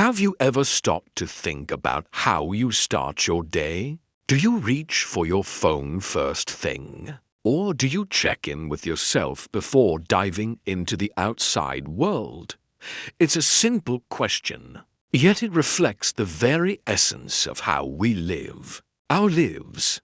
Have you ever stopped to think about how you start your day? Do you reach for your phone first thing? Or do you check in with yourself before diving into the outside world? It's a simple question, yet it reflects the very essence of how we live. Our lives.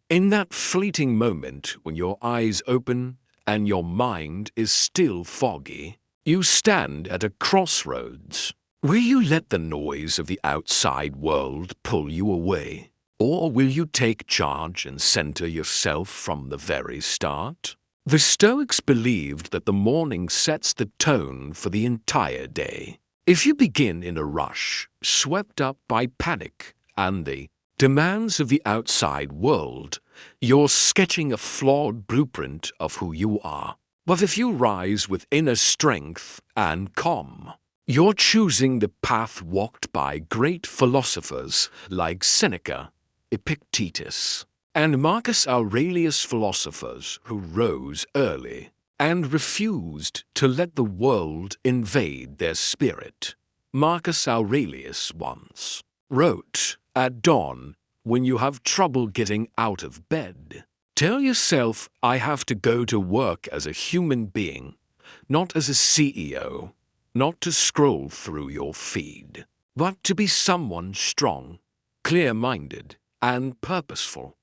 In that fleeting moment when your eyes open and your mind is still foggy, you stand at a crossroads. Will you let the noise of the outside world pull you away? Or will you take charge and center yourself from the very start? The Stoics believed that the morning sets the tone for the entire day. If you begin in a rush, swept up by panic and the demands of the outside world, you're sketching a flawed blueprint of who you are. But if you rise with inner strength and calm, you're choosing the path walked by great philosophers like Seneca, Epictetus, and Marcus Aurelius, philosophers who rose early and refused to let the world invade their spirit. Marcus Aurelius once wrote, "At dawn, when you have trouble getting out of bed, tell yourself, I have to go to work as a human being, not as a CEO, not to scroll through your feed, but to be someone strong, clear-minded, and purposeful."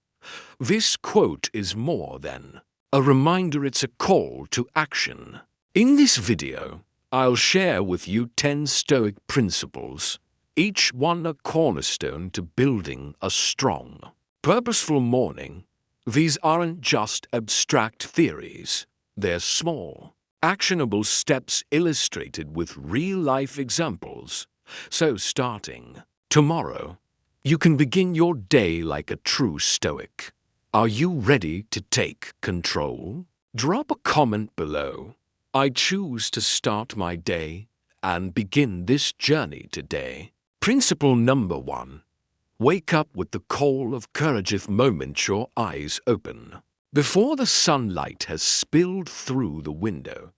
This quote is more than a reminder, it's a call to action. In this video, I'll share with you 10 Stoic principles, each one a cornerstone to building a strong, purposeful morning. These aren't just abstract theories, they're small, actionable steps illustrated with real-life examples. So starting tomorrow, you can begin your day like a true Stoic. Are you ready to take control? Drop a comment below. I choose to start my day and begin this journey today. Principle number 1. Wake up with the call of courage the moment your eyes open. Before the sunlight has spilled through the window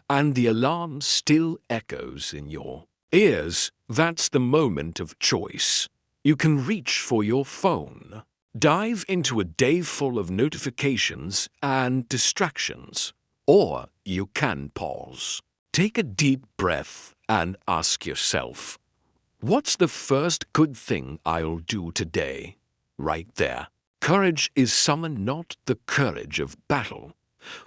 and the alarm still echoes in your ears, that's the moment of choice. You can reach for your phone, dive into a day full of notifications and distractions, or you can pause. Take a deep breath and ask yourself, what's the first good thing I'll do today? Right there. Courage is summoned, not the courage of battle,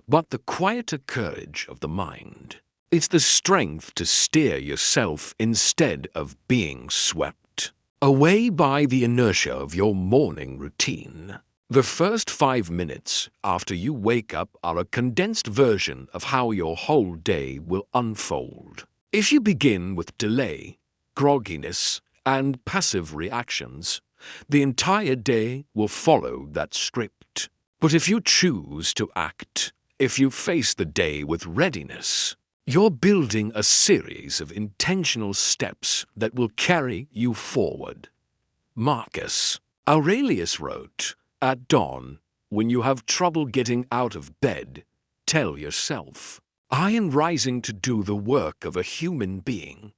but the quieter courage of the mind. It's the strength to steer yourself instead of being swept away by the inertia of your morning routine. The first 5 minutes after you wake up are a condensed version of how your whole day will unfold. If you begin with delay, grogginess, and passive reactions, the entire day will follow that script. But if you choose to act, if you face the day with readiness, you're building a series of intentional steps that will carry you forward. Marcus Aurelius wrote, "At dawn, when you have trouble getting out of bed, tell yourself, I am rising to do the work of a human being."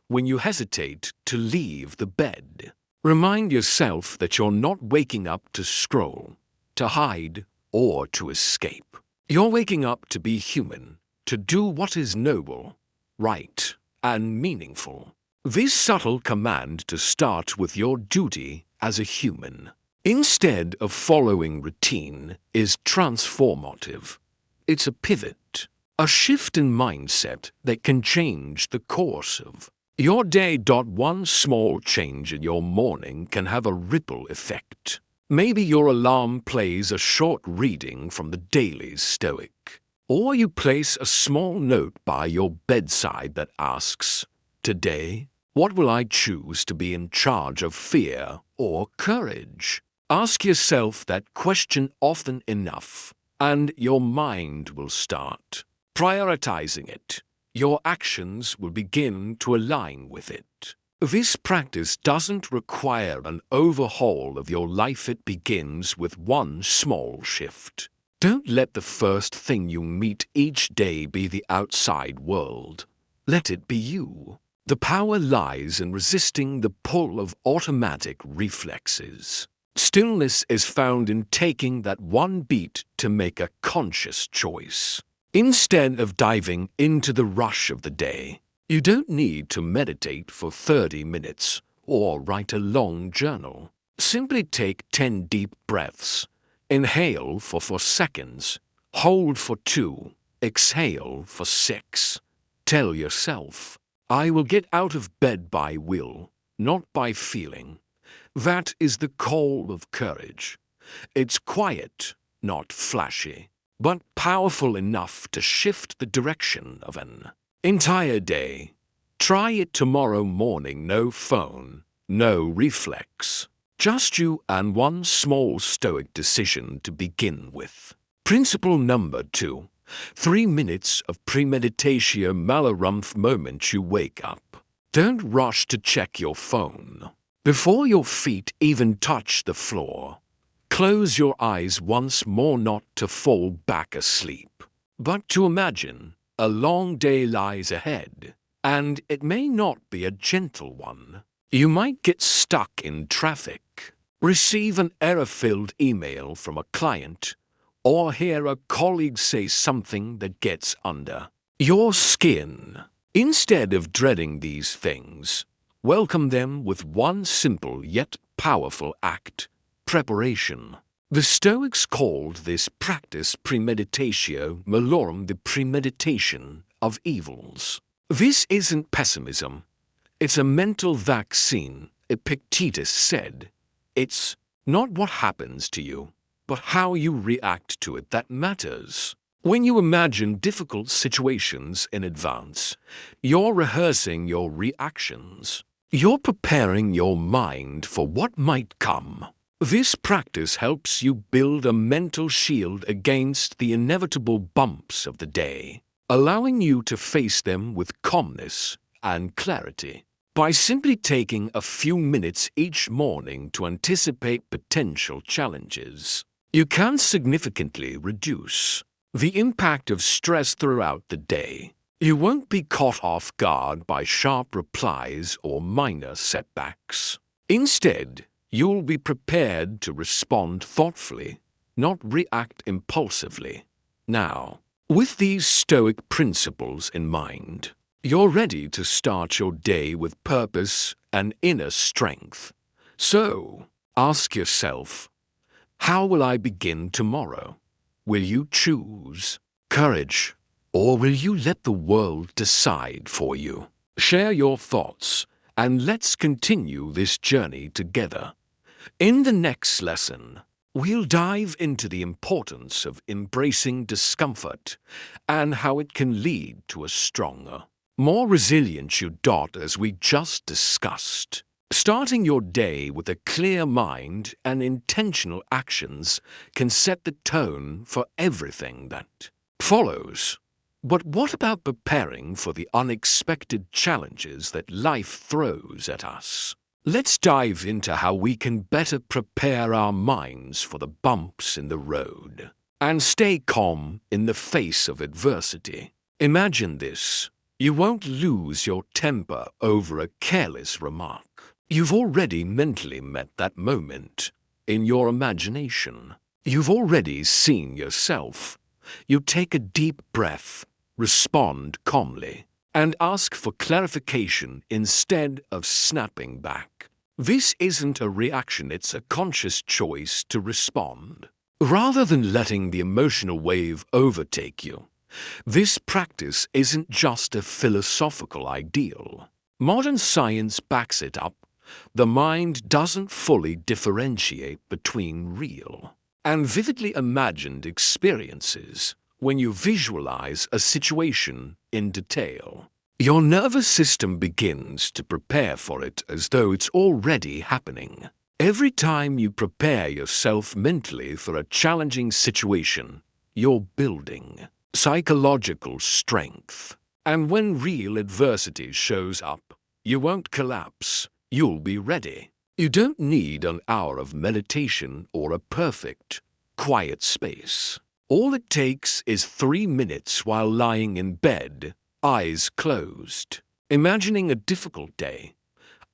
When you hesitate to leave the bed, remind yourself that you're not waking up to scroll, to hide, or to escape. You're waking up to be human, to do what is noble, right, and meaningful. This subtle command to start with your duty as a human, instead of following routine, is transformative. It's a pivot, a shift in mindset that can change the course of your day. One small change in your morning can have a ripple effect. Maybe your alarm plays a short reading from the Daily Stoic, or you place a small note by your bedside that asks, today, what will I choose to be in charge of, fear or courage? Ask yourself that question often enough, and your mind will start prioritizing it. Your actions will begin to align with it. This practice doesn't require an overhaul of your life. It begins with one small shift. Don't let the first thing you meet each day be the outside world. Let it be you. The power lies in resisting the pull of automatic reflexes. Stillness is found in taking that one beat to make a conscious choice. Instead of diving into the rush of the day, you don't need to meditate for 30 minutes or write a long journal. Simply take 10 deep breaths. Inhale for 4 seconds, hold for 2, exhale for 6. Tell yourself, I will get out of bed by will, not by feeling. That is the call of courage. It's quiet, not flashy, but powerful enough to shift the direction of an entire day. Try it tomorrow morning, no phone, no reflex. Just you and one small Stoic decision to begin with. Principle number 2. 3 minutes of premeditatio malarumph moment you wake up. Don't rush to check your phone. Before your feet even touch the floor, close your eyes once more, not to fall back asleep, but to imagine a long day lies ahead, and it may not be a gentle one. You might get stuck in traffic, receive an error-filled email from a client, or hear a colleague say something that gets under your skin. Instead of dreading these things, welcome them with one simple yet powerful act: preparation. The Stoics called this practice premeditatio malorum, the premeditation of evils. This isn't pessimism. It's a mental vaccine, Epictetus said. It's not what happens to you, but how you react to it that matters. When you imagine difficult situations in advance, you're rehearsing your reactions. You're preparing your mind for what might come. This practice helps you build a mental shield against the inevitable bumps of the day, allowing you to face them with calmness and clarity. By simply taking a few minutes each morning to anticipate potential challenges, you can significantly reduce the impact of stress throughout the day. You won't be caught off guard by sharp replies or minor setbacks. Instead, you'll be prepared to respond thoughtfully, not react impulsively. Now, with these Stoic principles in mind, you're ready to start your day with purpose and inner strength. So, ask yourself, how will I begin tomorrow? Will you choose courage, or will you let the world decide for you? Share your thoughts, and let's continue this journey together. In the next lesson, we'll dive into the importance of embracing discomfort and how it can lead to a stronger, more resilient you. As we just discussed, starting your day with a clear mind and intentional actions can set the tone for everything that follows. But what about preparing for the unexpected challenges that life throws at us? Let's dive into how we can better prepare our minds for the bumps in the road and stay calm in the face of adversity. Imagine this. You won't lose your temper over a careless remark. You've already mentally met that moment in your imagination. You've already seen yourself. You take a deep breath, respond calmly, and ask for clarification instead of snapping back. This isn't a reaction, it's a conscious choice to respond. Rather than letting the emotional wave overtake you, this practice isn't just a philosophical ideal. Modern science backs it up. The mind doesn't fully differentiate between real and vividly imagined experiences. When you visualize a situation in detail, your nervous system begins to prepare for it as though it's already happening. Every time you prepare yourself mentally for a challenging situation, you're building psychological strength. And when real adversity shows up, you won't collapse. You'll be ready. You don't need an hour of meditation or a perfect, quiet space. All it takes is 3 minutes while lying in bed, eyes closed. imagining a difficult day,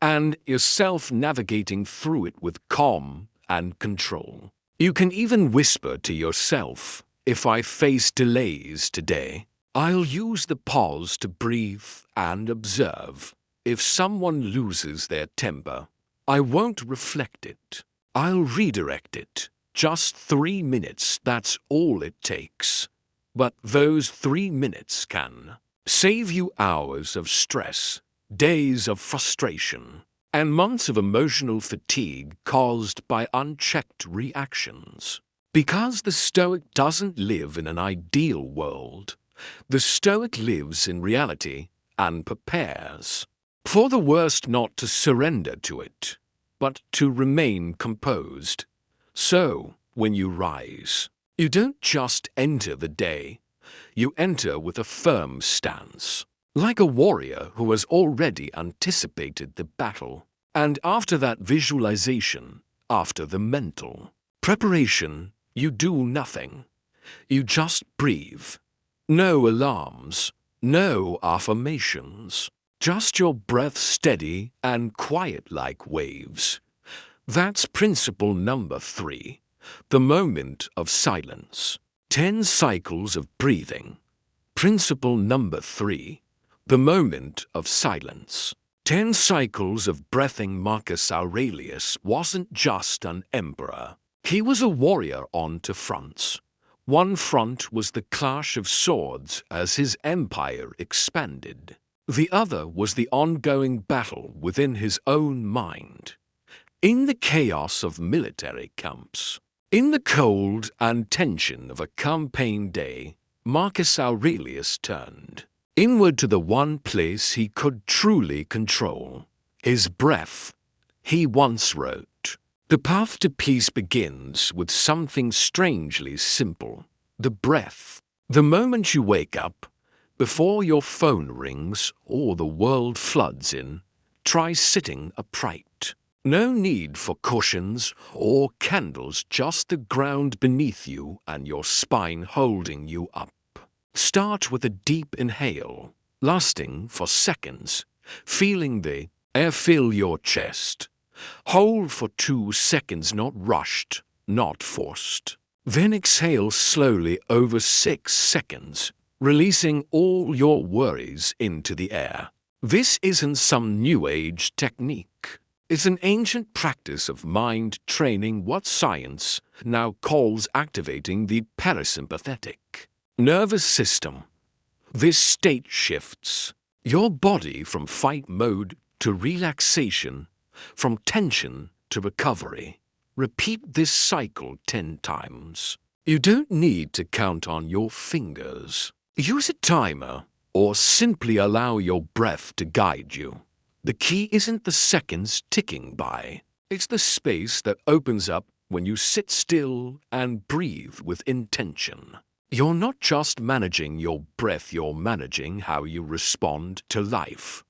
and yourself navigating through it with calm and control. You can even whisper to yourself, if I face delays today, I'll use the pause to breathe and observe. If someone loses their temper, I won't reflect it. I'll redirect it. Just 3 minutes, that's all it takes. But those 3 minutes can save you hours of stress, days of frustration, and months of emotional fatigue caused by unchecked reactions. Because the Stoic doesn't live in an ideal world, the Stoic lives in reality and prepares for the worst, not to surrender to it, but to remain composed. So, when you rise, you don't just enter the day, you enter with a firm stance, like a warrior who has already anticipated the battle. And after that visualization, after the mental preparation, you do nothing. You just breathe. No alarms, no affirmations, just your breath steady and quiet like waves. That's principle number 3, the moment of silence. 10 cycles of breathing. Principle number 3, the moment of silence. 10 cycles of breathing. Marcus Aurelius wasn't just an emperor. He was a warrior on 2 fronts. One front was the clash of swords as his empire expanded. The other was the ongoing battle within his own mind. In the chaos of military camps, in the cold and tension of a campaign day, Marcus Aurelius turned inward to the one place he could truly control, his breath. He once wrote, "The path to peace begins with something strangely simple, the breath. The moment you wake up, before your phone rings or the world floods in, try sitting upright. No need for cushions or candles, just the ground beneath you and your spine holding you up. Start with a deep inhale, lasting for seconds, feeling the air fill your chest. Hold for 2 seconds, not rushed, not forced. Then exhale slowly over 6 seconds, releasing all your worries into the air. This isn't some new age technique. It's an ancient practice of mind training, what science now calls activating the parasympathetic nervous system. This state shifts your body from fight mode to relaxation, from tension to recovery. Repeat this cycle 10 times. You don't need to count on your fingers. Use a timer or simply allow your breath to guide you. The key isn't the seconds ticking by. It's the space that opens up when you sit still and breathe with intention. You're not just managing your breath, you're managing how you respond to life.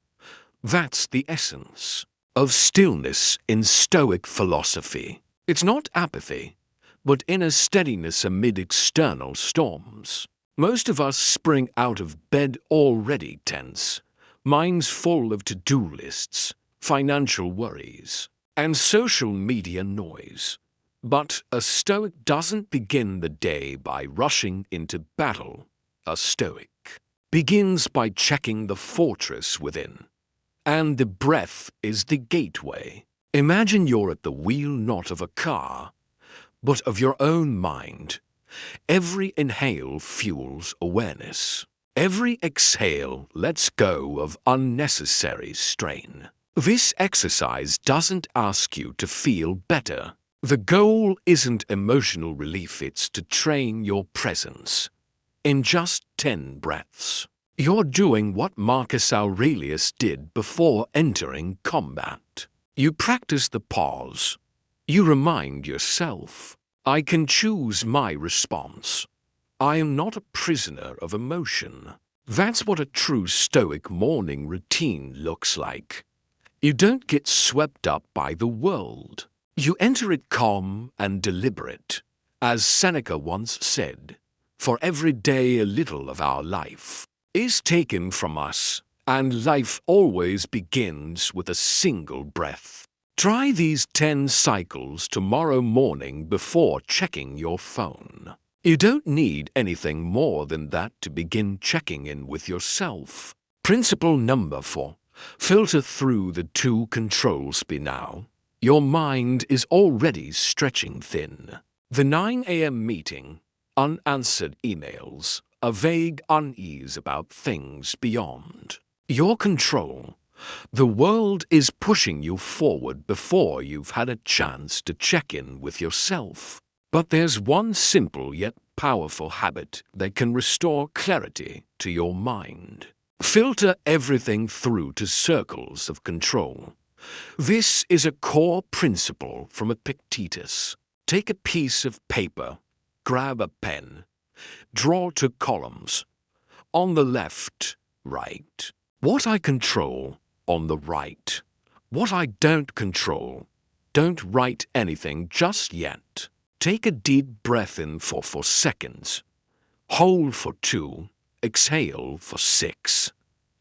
That's the essence of stillness in Stoic philosophy. It's not apathy, but inner steadiness amid external storms. Most of us spring out of bed already tense, minds full of to-do lists, financial worries, and social media noise. But a Stoic doesn't begin the day by rushing into battle. A Stoic begins by checking the fortress within. And the breath is the gateway. Imagine you're at the wheel not of a car, but of your own mind. Every inhale fuels awareness. Every exhale lets go of unnecessary strain. This exercise doesn't ask you to feel better. The goal isn't emotional relief, it's to train your presence. In just 10 breaths, you're doing what Marcus Aurelius did before entering combat. You practice the pause. You remind yourself, I can choose my response. I am not a prisoner of emotion. That's what a true Stoic morning routine looks like. You don't get swept up by the world. You enter it calm and deliberate. As Seneca once said, for every day a little of our life is taken from us, and life always begins with a single breath. Try these 10 cycles tomorrow morning before checking your phone. You don't need anything more than that to begin checking in with yourself. Principle number 4. Filter through the 2 controls by now. Your mind is already stretching thin. The 9 a.m. meeting, unanswered emails, a vague unease about things beyond your control. The world is pushing you forward before you've had a chance to check in with yourself. But there's one simple yet powerful habit that can restore clarity to your mind. Filter everything through to circles of control. This is a core principle from Epictetus. Take a piece of paper, grab a pen, draw 2 columns. On the left, right. What I control. On the right. What I don't control. Don't write anything just yet. Take a deep breath in for 4 seconds. Hold for 2. Exhale for 6.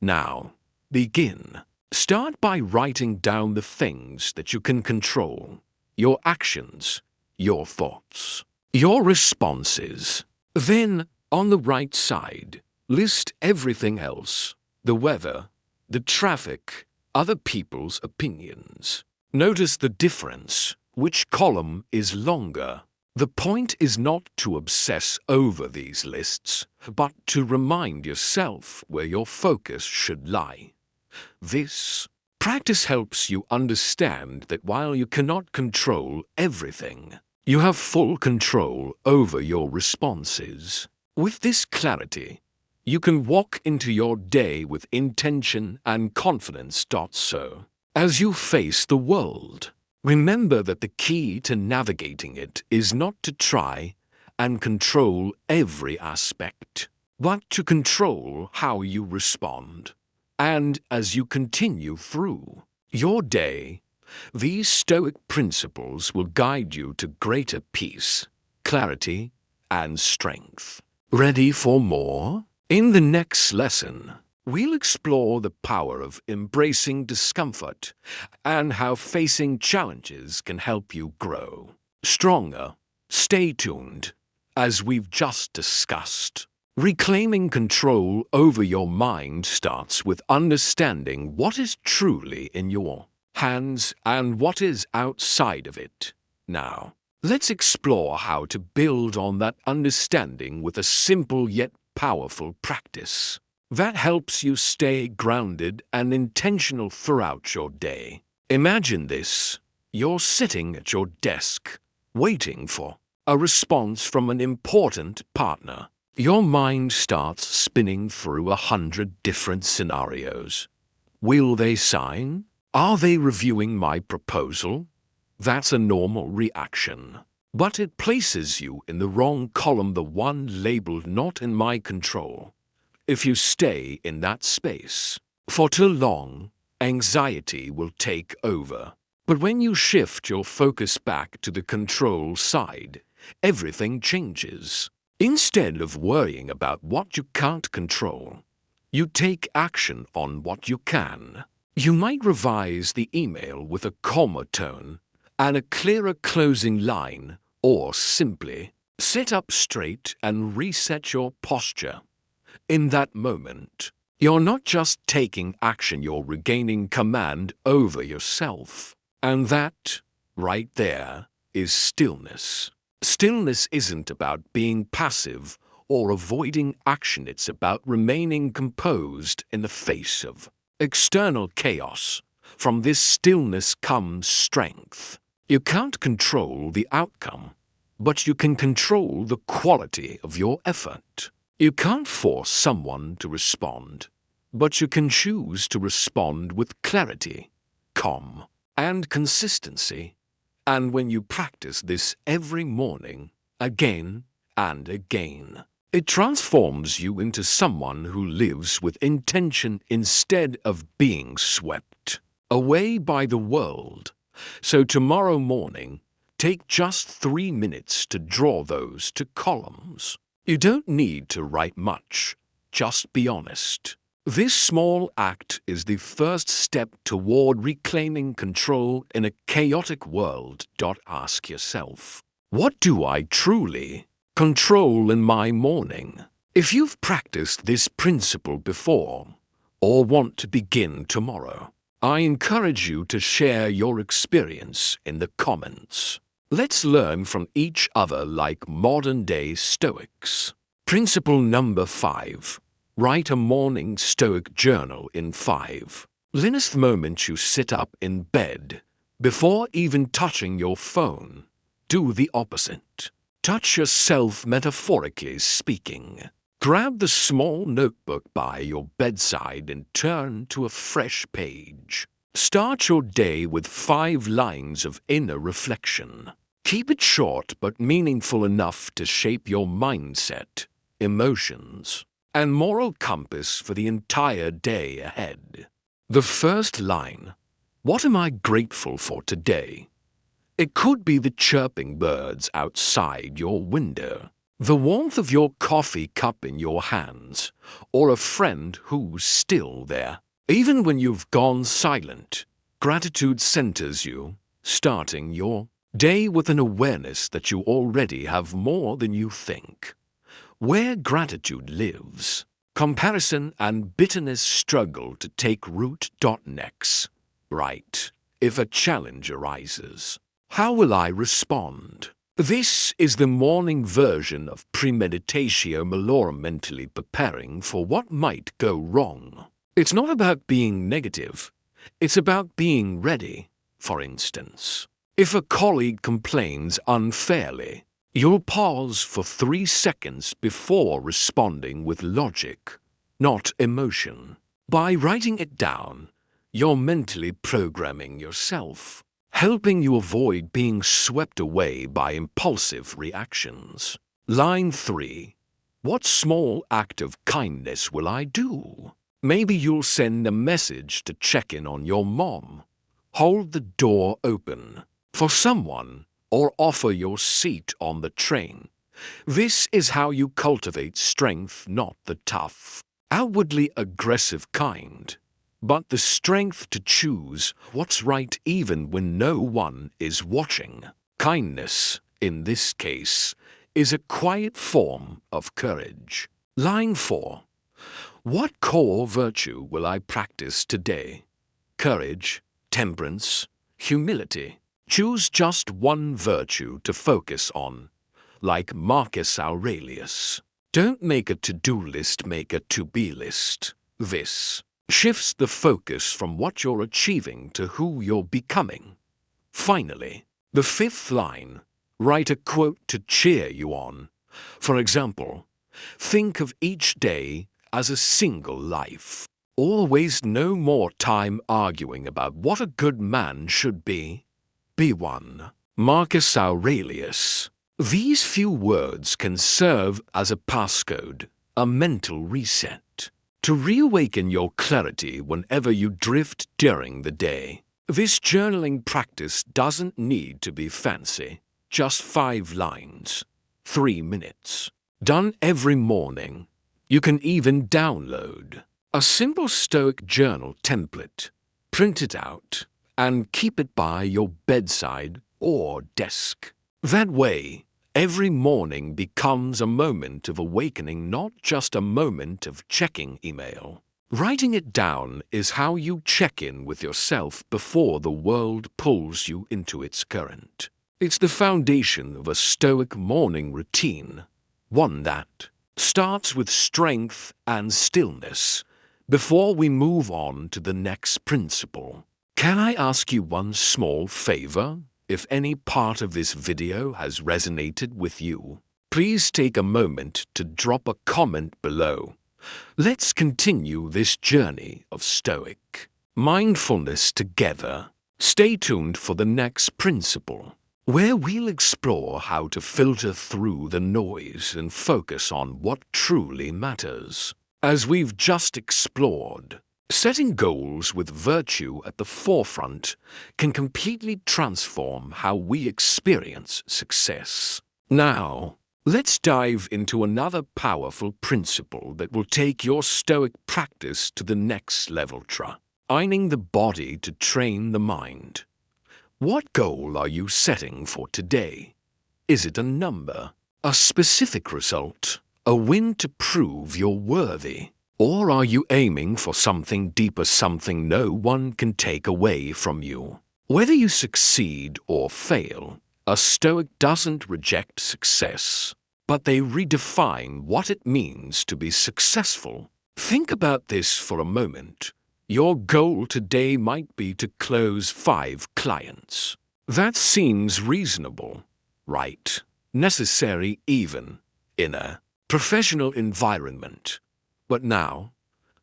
Now, begin. Start by writing down the things that you can control. Your actions, your thoughts, your responses. Then, on the right side, list everything else. The weather, the traffic, other people's opinions. Notice the difference. Which column is longer? The point is not to obsess over these lists, but to remind yourself where your focus should lie. This practice helps you understand that while you cannot control everything, you have full control over your responses. With this clarity, you can walk into your day with intention and confidence. So, as you face the world, remember that the key to navigating it is not to try and control every aspect, but to control how you respond. And as you continue through your day, these Stoic principles will guide you to greater peace, clarity, and strength. Ready for more? In the next lesson, we'll explore the power of embracing discomfort and how facing challenges can help you grow stronger. Stay tuned, as we've just discussed. Reclaiming control over your mind starts with understanding what is truly in your hands and what is outside of it. Now, let's explore how to build on that understanding with a simple yet powerful practice that helps you stay grounded and intentional throughout your day. Imagine this. You're sitting at your desk, waiting for a response from an important partner. Your mind starts spinning through 100 different scenarios. Will they sign? Are they reviewing my proposal? That's a normal reaction. But it places you in the wrong column, the one labeled not in my control. If you stay in that space for too long, anxiety will take over. But when you shift your focus back to the control side, everything changes. Instead of worrying about what you can't control, you take action on what you can. You might revise the email with a calmer tone and a clearer closing line, or simply sit up straight and reset your posture. In that moment, you're not just taking action, you're regaining command over yourself. And that, right there, is stillness. Stillness isn't about being passive or avoiding action, it's about remaining composed in the face of external chaos. From this stillness comes strength. You can't control the outcome, but you can control the quality of your effort. You can't force someone to respond, but you can choose to respond with clarity, calm, and consistency. And when you practice this every morning, again and again, it transforms you into someone who lives with intention instead of being swept away by the world. So tomorrow morning, take just 3 minutes to draw those 2 columns. You don't need to write much, just be honest. This small act is the first step toward reclaiming control in a chaotic world. Ask yourself, what do I truly control in my morning? If you've practiced this principle before, or want to begin tomorrow, I encourage you to share your experience in the comments. Let's learn from each other like modern-day Stoics. Principle number 5. Write a morning Stoic journal in 5. Linus moment you sit up in bed. Before even touching your phone, do the opposite. Touch yourself, metaphorically speaking. Grab the small notebook by your bedside and turn to a fresh page. Start your day with 5 lines of inner reflection. Keep it short but meaningful enough to shape your mindset, emotions, and moral compass for the entire day ahead. The first line, what am I grateful for today? It could be the chirping birds outside your window, the warmth of your coffee cup in your hands, or a friend who's still there. Even when you've gone silent, gratitude centers you, starting your day with an awareness that you already have more than you think. Where gratitude lives, comparison and bitterness struggle to take root. Next, right. If a challenge arises, how will I respond? This is the morning version of premeditatio malorum, mentally preparing for what might go wrong. It's not about being negative, it's about being ready. For instance, if a colleague complains unfairly, you'll pause for 3 seconds before responding with logic, not emotion. By writing it down, you're mentally programming yourself, helping you avoid being swept away by impulsive reactions. Line 3. What small act of kindness will I do? Maybe you'll send a message to check in on your mom, hold the door open for someone, or offer your seat on the train. This is how you cultivate strength, not the tough, outwardly aggressive kind, but the strength to choose what's right even when no one is watching. Kindness, in this case, is a quiet form of courage. Line 4. What core virtue will I practice today? Courage, temperance, humility. Choose just one virtue to focus on, like Marcus Aurelius. Don't make a to-do list, make a to-be list. This shifts the focus from what you're achieving to who you're becoming. Finally, the 5th line, write a quote to cheer you on. For example, think of each day as a single life. Always no more time arguing about what a good man should be. Be one. Marcus Aurelius. These few words can serve as a passcode, a mental reset, to reawaken your clarity whenever you drift during the day. This journaling practice doesn't need to be fancy, just 5 lines, 3 minutes. Done every morning. You can even download a simple Stoic journal template, print it out, and keep it by your bedside or desk. That way, every morning becomes a moment of awakening, not just a moment of checking email. Writing it down is how you check in with yourself before the world pulls you into its current. It's the foundation of a Stoic morning routine, one that starts with strength and stillness before we move on to the next principle. Can I ask you one small favor? If any part of this video has resonated with you, please take a moment to drop a comment below. Let's continue this journey of Stoic mindfulness together. Stay tuned for the next principle, where we'll explore how to filter through the noise and focus on what truly matters. As we've just explored, setting goals with virtue at the forefront can completely transform how we experience success. Now, Let's dive into another powerful principle that will take your Stoic practice to the next level. Training the body to train the mind. What goal are you setting for today? Is it a number, a specific result, a win to prove you're worthy? Or are you aiming for something deeper, something no one can take away from you? Whether you succeed or fail, a Stoic doesn't reject success, but they redefine what it means to be successful. Think about this for a moment. Your goal today might be to close 5 clients. That seems reasonable, right? Necessary even in a professional environment. But now,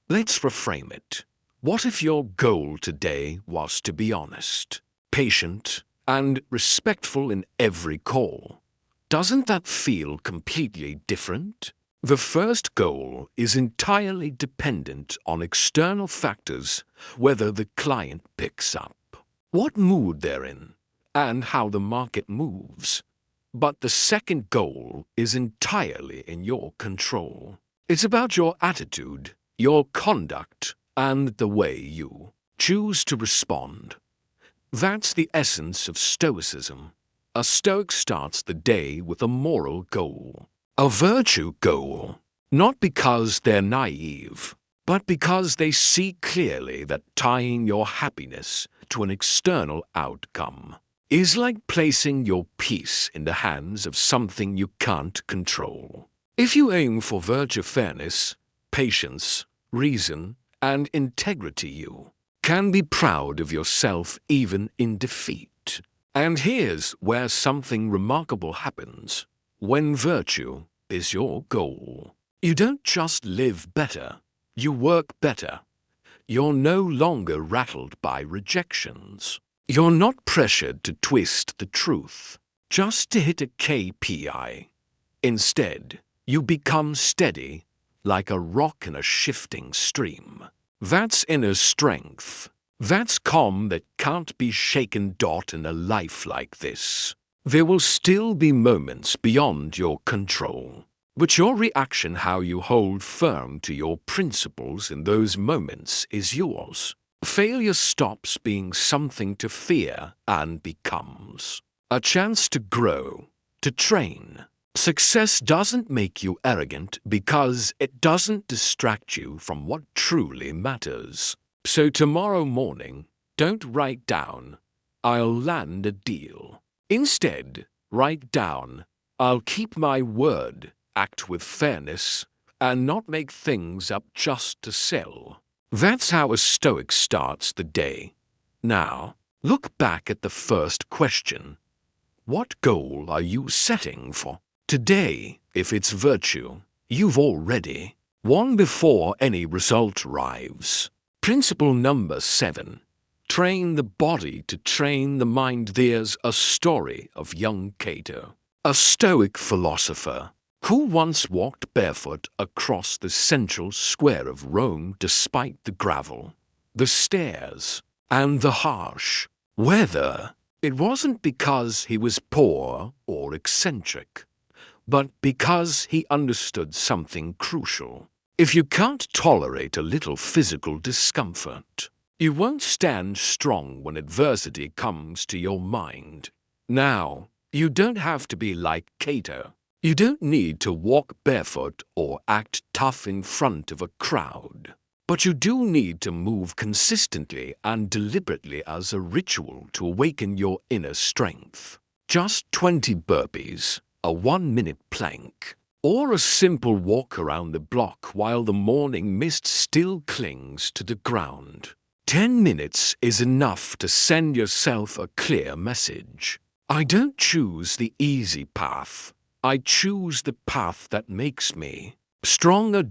let's reframe it. What if your goal today was to be honest, patient, and respectful in every call? Doesn't that feel completely different? The first goal is entirely dependent on external factors, whether the client picks up, what mood they're in, and how the market moves. But the second goal is entirely in your control. It's about your attitude, your conduct, and the way you choose to respond. That's the essence of Stoicism. A Stoic starts the day with a moral goal, a virtue goal, not because they're naive, but because they see clearly that tying your happiness to an external outcome is like placing your peace in the hands of something you can't control. If you aim for virtue, fairness, patience, reason, and integrity, you can be proud of yourself even in defeat. And here's where something remarkable happens. When virtue is your goal, you don't just live better, you work better. You're no longer rattled by rejections. You're not pressured to twist the truth, just to hit a KPI. Instead, you become steady, like a rock in a shifting stream. That's inner strength. That's calm that can't be shaken. In a life like this, there will still be moments beyond your control. But your reaction, how you hold firm to your principles in those moments, is yours. Failure stops being something to fear and becomes a chance to grow, to train. Success doesn't make you arrogant because it doesn't distract you from what truly matters. So tomorrow morning, don't write down, "I'll land a deal." Instead, write down, "I'll keep my word, act with fairness, and not make things up just to sell." That's how a Stoic starts the day. Now, look back at the first question. What goal are you setting for today? If it's virtue, you've already won before any result arrives. Principle number 7. Train the body to train the mind. There's a story of young Cato, a Stoic philosopher, who once walked barefoot across the central square of Rome despite the gravel, the stairs, and the harsh weather. It wasn't because he was poor or eccentric, but because he understood something crucial. If you can't tolerate a little physical discomfort, you won't stand strong when adversity comes to your mind. Now, you don't have to be like Cato. You don't need to walk barefoot or act tough in front of a crowd. But you do need to move consistently and deliberately as a ritual to awaken your inner strength. Just 20 burpees, a 1-minute plank, or a simple walk around the block while the morning mist still clings to the ground. 10 minutes is enough to send yourself a clear message. I don't choose the easy path. I choose the path that makes me stronger.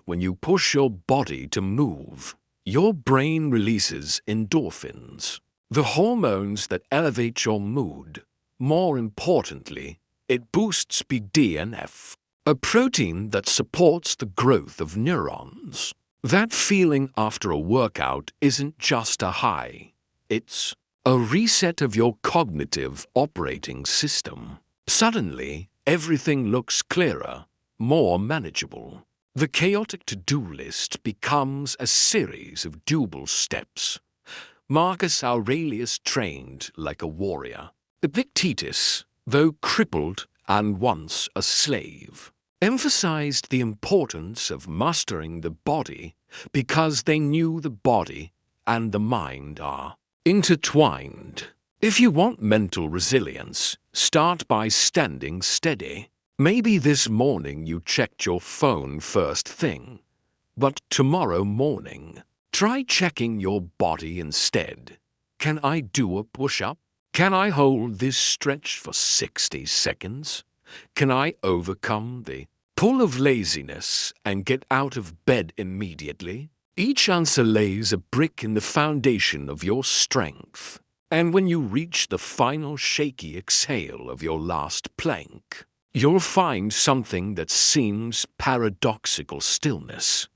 When you push your body to move, your brain releases endorphins, the hormones that elevate your mood. More importantly, it boosts BDNF, a protein that supports the growth of neurons. That feeling after a workout isn't just a high, it's a reset of your cognitive operating system. Suddenly, everything looks clearer, more manageable. The chaotic to-do list becomes a series of doable steps. Marcus Aurelius trained like a warrior. Epictetus, though crippled and once a slave, emphasized the importance of mastering the body because they knew the body and the mind are intertwined. If you want mental resilience, start by standing steady. Maybe this morning you checked your phone first thing, but tomorrow morning, try checking your body instead. Can I do a push-up? Can I hold this stretch for 60 seconds? Can I overcome the pull of laziness and get out of bed immediately? Each answer lays a brick in the foundation of your strength. And when you reach the final shaky exhale of your last plank, you'll find something that seems paradoxical stillness.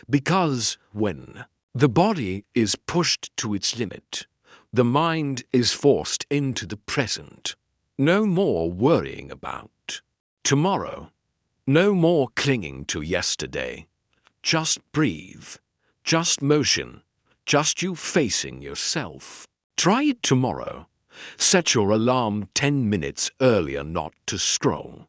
Because when the body is pushed to its limit, the mind is forced into the present. No more worrying about tomorrow. No more clinging to yesterday. Just breathe. Just motion. Just you facing yourself. Try it tomorrow. Set your alarm 10 minutes earlier not to scroll,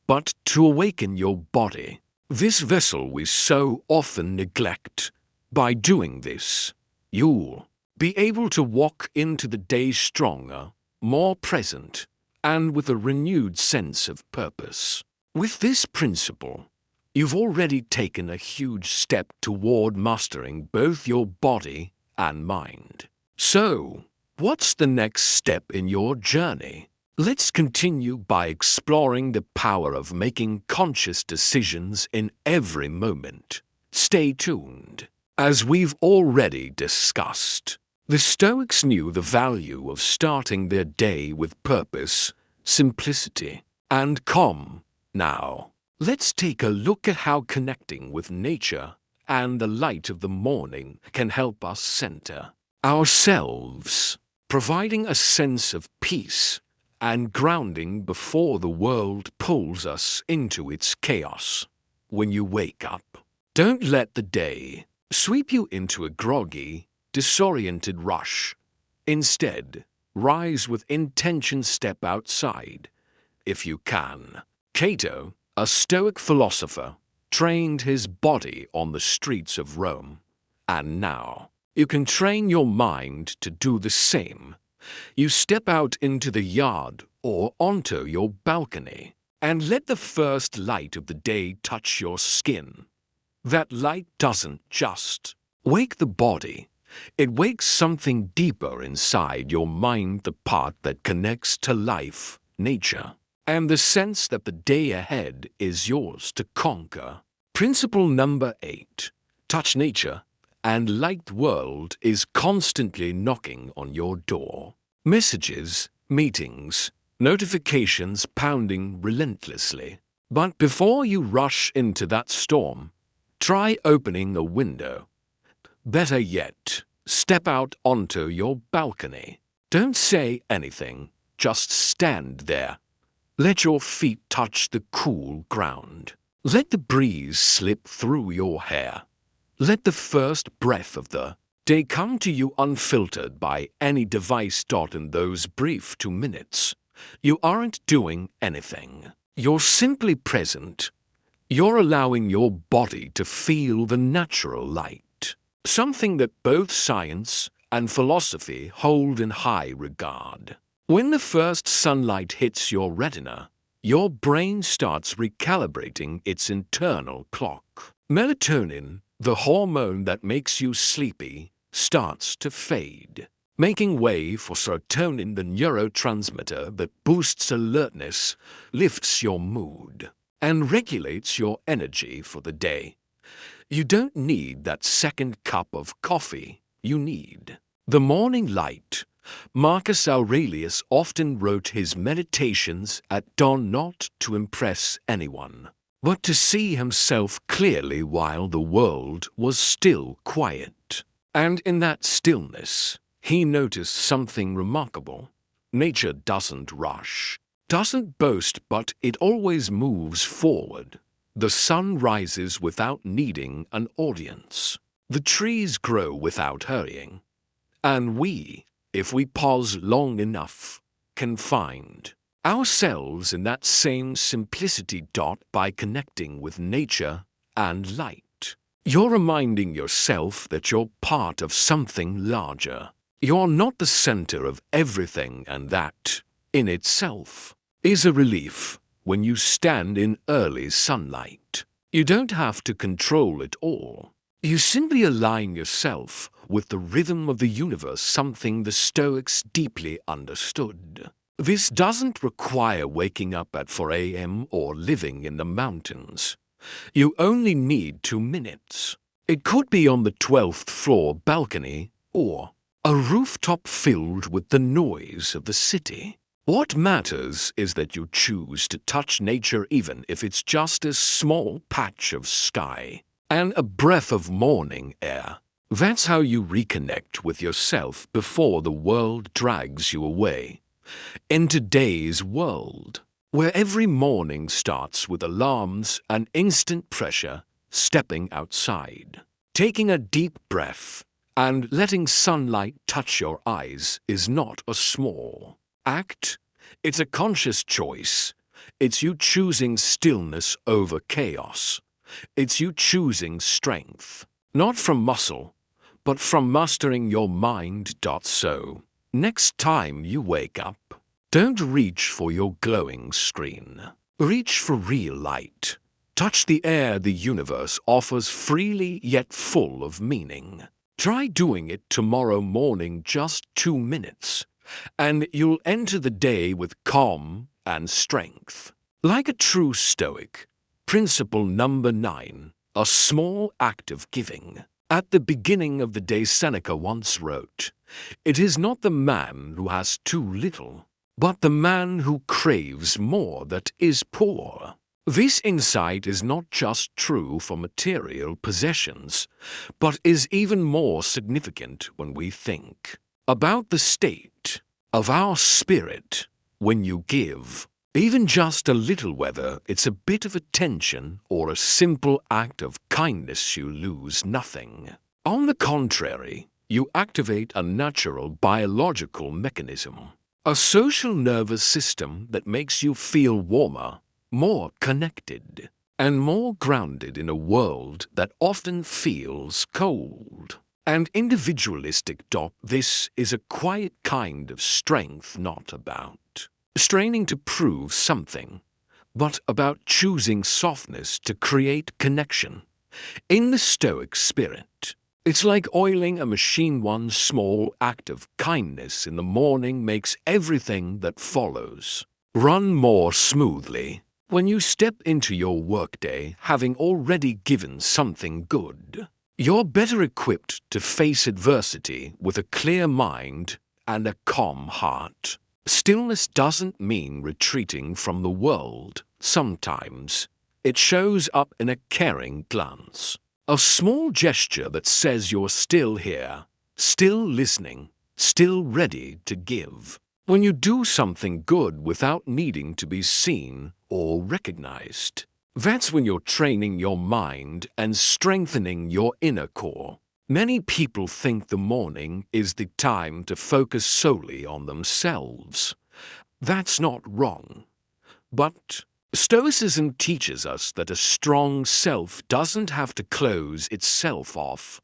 but to awaken your body. This vessel we so often neglect. By doing this, you'll be able to walk into the day stronger, more present, and with a renewed sense of purpose. With this principle, you've already taken a huge step toward mastering both your body and mind. So, what's the next step in your journey? Let's continue by exploring the power of making conscious decisions in every moment. Stay tuned. As we've already discussed, the Stoics knew the value of starting their day with purpose, simplicity, and calm. Now, let's take a look at how connecting with nature and the light of the morning can help us center ourselves, providing a sense of peace and grounding before the world pulls us into its chaos. When you wake up, don't let the day sweep you into a groggy, disoriented rush. Instead, rise with intention, step outside, if you can. Cato, a Stoic philosopher, trained his body on the streets of Rome. And now, you can train your mind to do the same. You step out into the yard or onto your balcony and let the first light of the day touch your skin. That light doesn't just wake the body, it wakes something deeper inside your mind, the part that connects to life, nature, and the sense that the day ahead is yours to conquer. Principle number 8. Touch nature, and light world is constantly knocking on your door. Messages, meetings, notifications pounding relentlessly. But before you rush into that storm, try opening a window. Better yet, step out onto your balcony. Don't say anything, just stand there. Let your feet touch the cool ground. Let the breeze slip through your hair. Let the first breath of the day come to you unfiltered by any device. In those brief 2 minutes, you aren't doing anything. You're simply present. You're allowing your body to feel the natural light, something that both science and philosophy hold in high regard. When the first sunlight hits your retina, your brain starts recalibrating its internal clock. Melatonin, the hormone that makes you sleepy, starts to fade, making way for serotonin, the neurotransmitter that boosts alertness, lifts your mood, and regulates your energy for the day. You don't need that second cup of coffee. You need the morning light. Marcus Aurelius often wrote his meditations at dawn, not to impress anyone, but to see himself clearly while the world was still quiet. And in that stillness, he noticed something remarkable. Nature doesn't rush. doesn't boast, but it always moves forward. The sun rises without needing an audience. The trees grow without hurrying. And we, if we pause long enough, can find ourselves in that same simplicity. By connecting with nature and light, you're reminding yourself that you're part of something larger. You're not the center of everything, and that, in itself, is a relief. When you stand in early sunlight, you don't have to control it all. You simply align yourself with the rhythm of the universe, something the Stoics deeply understood. This doesn't require waking up at 4 a.m. or living in the mountains. You only need 2 minutes. It could be on the 12th floor balcony or a rooftop filled with the noise of the city. What matters is that you choose to touch nature, even if it's just a small patch of sky and a breath of morning air. That's how you reconnect with yourself before the world drags you away. In today's world, where every morning starts with alarms and instant pressure, stepping outside, taking a deep breath, and letting sunlight touch your eyes is not a small act. It's a conscious choice. It's you choosing stillness over chaos. It's you choosing strength, not from muscle, but from mastering your mind. So, next time you wake up, don't reach for your glowing screen. Reach for real light. Touch the air the universe offers freely yet full of meaning. Try doing it tomorrow morning, just 2 minutes, and you'll enter the day with calm and strength. Like a true Stoic, principle number 9, a small act of giving. At the beginning of the day, Seneca once wrote, "It is not the man who has too little, but the man who craves more that is poor." This insight is not just true for material possessions, but is even more significant when we think about the state of our spirit when you give. Even just a little, whether it's a bit of attention or a simple act of kindness, you lose nothing. On the contrary, you activate a natural biological mechanism, a social nervous system that makes you feel warmer, more connected, and more grounded in a world that often feels cold and individualistic. This is a quiet kind of strength, not about straining to prove something, but about choosing softness to create connection. In the Stoic spirit, it's like oiling a machine. One small act of kindness in the morning makes everything that follows run more smoothly. When you step into your workday having already given something good, you're better equipped to face adversity with a clear mind and a calm heart. Stillness doesn't mean retreating from the world. Sometimes it shows up in a caring glance, a small gesture that says you're still here, still listening, still ready to give. When you do something good without needing to be seen or recognized, that's when you're training your mind and strengthening your inner core. Many people think the morning is the time to focus solely on themselves. That's not wrong. But Stoicism teaches us that a strong self doesn't have to close itself off.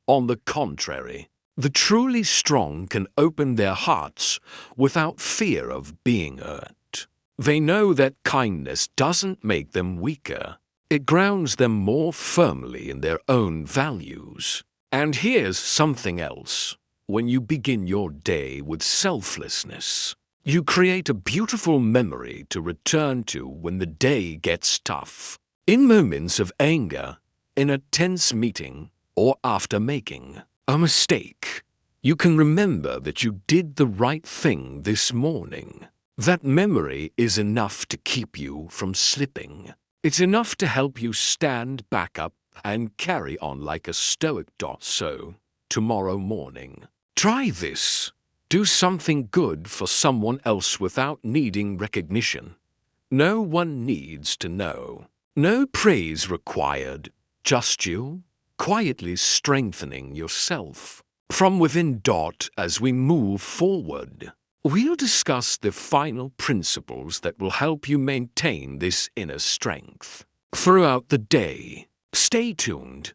On the contrary, the truly strong can open their hearts without fear of being hurt. They know that kindness doesn't make them weaker. It grounds them more firmly in their own values. And here's something else. When you begin your day with selflessness, you create a beautiful memory to return to when the day gets tough. In moments of anger, in a tense meeting, or after making a mistake, you can remember that you did the right thing this morning. That memory is enough to keep you from slipping. It's enough to help you stand back up and carry on like a Stoic. So, tomorrow morning, try this. Do something good for someone else without needing recognition. No one needs to know. No praise required, just you, quietly strengthening yourself from within. As we move forward, we'll discuss the final principles that will help you maintain this inner strength throughout the day. Stay tuned,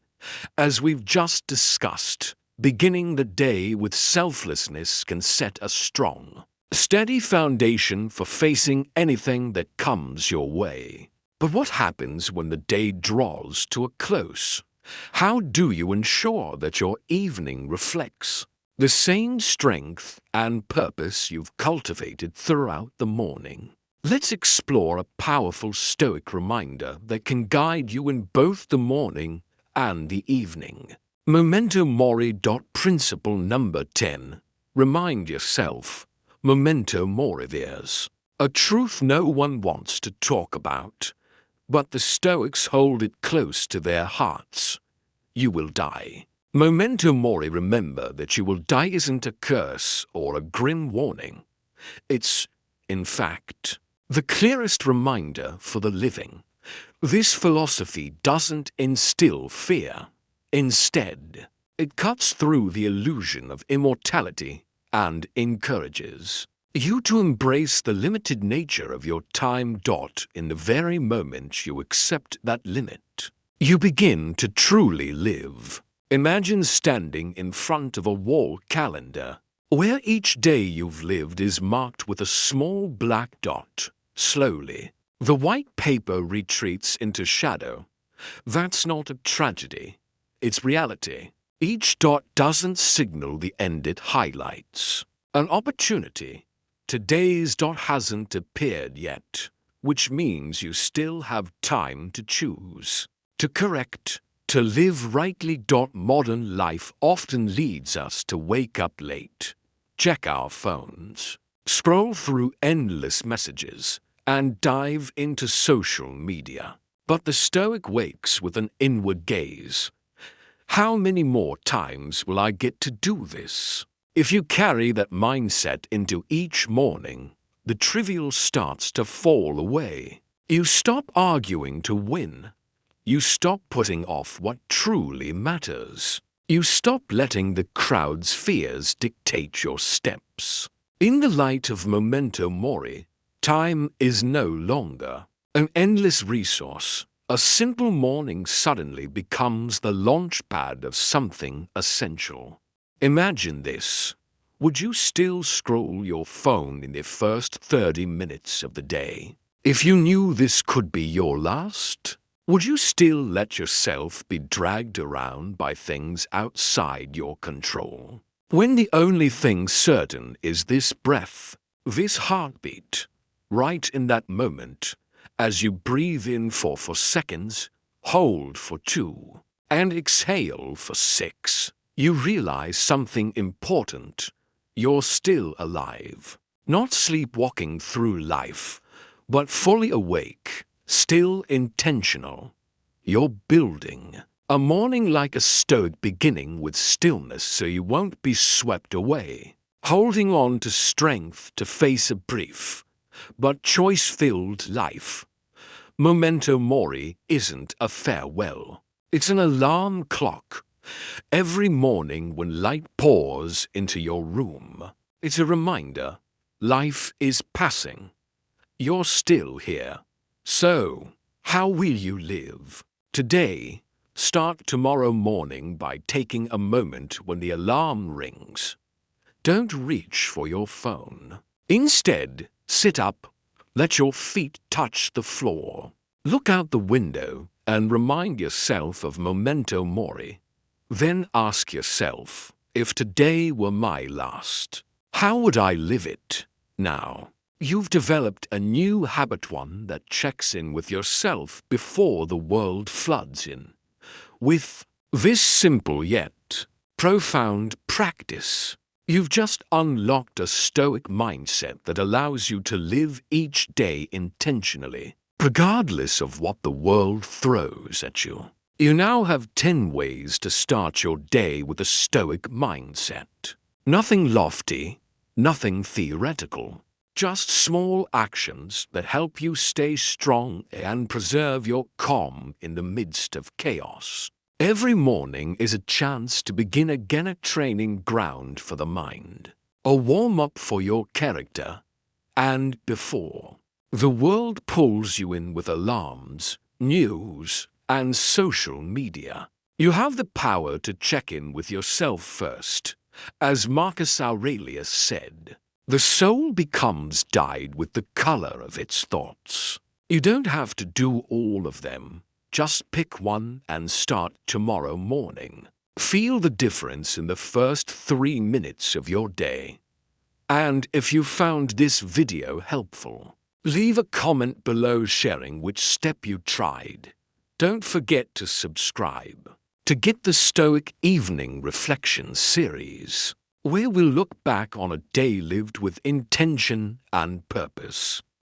as we've just discussed. Beginning the day with selflessness can set a strong, steady foundation for facing anything that comes your way. But what happens when the day draws to a close? How do you ensure that your evening reflects the same strength and purpose you've cultivated throughout the morning? Let's explore a powerful Stoic reminder that can guide you in both the morning and the evening. Memento Mori. Principle number 10. Remind yourself, memento mori. There's a truth no one wants to talk about, but the Stoics hold it close to their hearts. You will die. Memento mori. Remember that you will die isn't a curse or a grim warning. It's, in fact, the clearest reminder for the living. This philosophy doesn't instill fear. Instead, it cuts through the illusion of immortality and encourages you to embrace the limited nature of your time. In the very moment you accept that limit, you begin to truly live. Imagine standing in front of a wall calendar, where each day you've lived is marked with a small black dot. Slowly, the white paper retreats into shadow. That's not a tragedy. It's reality. Each dot doesn't signal the end, it highlights an opportunity. Today's dot hasn't appeared yet, which means you still have time to choose, to correct, to live rightly. Modern life often leads us to wake up late, check our phones, scroll through endless messages, and dive into social media. But the Stoic wakes with an inward gaze. How many more times will I get to do this? If you carry that mindset into each morning, the trivial starts to fall away. You stop arguing to win. You stop putting off what truly matters. You stop letting the crowd's fears dictate your steps. In the light of memento mori, time is no longer an endless resource. A simple morning suddenly becomes the launchpad of something essential. Imagine this. Would you still scroll your phone in the first 30 minutes of the day? If you knew this could be your last, would you still let yourself be dragged around by things outside your control? When the only thing certain is this breath, this heartbeat, right in that moment, as you breathe in for 4 seconds, hold for 2, and exhale for 6, you realize something important. You're still alive, not sleepwalking through life, but fully awake, still intentional. You're building a morning like a Stoic, beginning with stillness so you won't be swept away, holding on to strength to face a brief but choice-filled life. Memento mori isn't a farewell. It's an alarm clock. Every morning when light pours into your room, it's a reminder. Life is passing. You're still here. So, how will you live today? Start tomorrow morning by taking a moment when the alarm rings. Don't reach for your phone. Instead, sit up, let your feet touch the floor. Look out the window and remind yourself of memento mori. Then ask yourself, if today were my last, how would I live it now? You've developed a new habit, one that checks in with yourself before the world floods in. With this simple yet profound practice, you've just unlocked a Stoic mindset that allows you to live each day intentionally, regardless of what the world throws at you. You now have 10 ways to start your day with a Stoic mindset. Nothing lofty, Nothing theoretical. Just small actions that help you stay strong and preserve your calm in the midst of chaos. Every morning is a chance to begin again, a training ground for the mind, a warm-up for your character. And before the world pulls you in with alarms, news, and social media, you have the power to check in with yourself first. As Marcus Aurelius said, the soul becomes dyed with the color of its thoughts. You don't have to do all of them. Just pick one and start tomorrow morning. Feel the difference in the first 3 minutes of your day. And if you found this video helpful, leave a comment below sharing which step you tried. Don't forget to subscribe to get the Stoic Evening Reflection series, where we'll look back on a day lived with intention and purpose.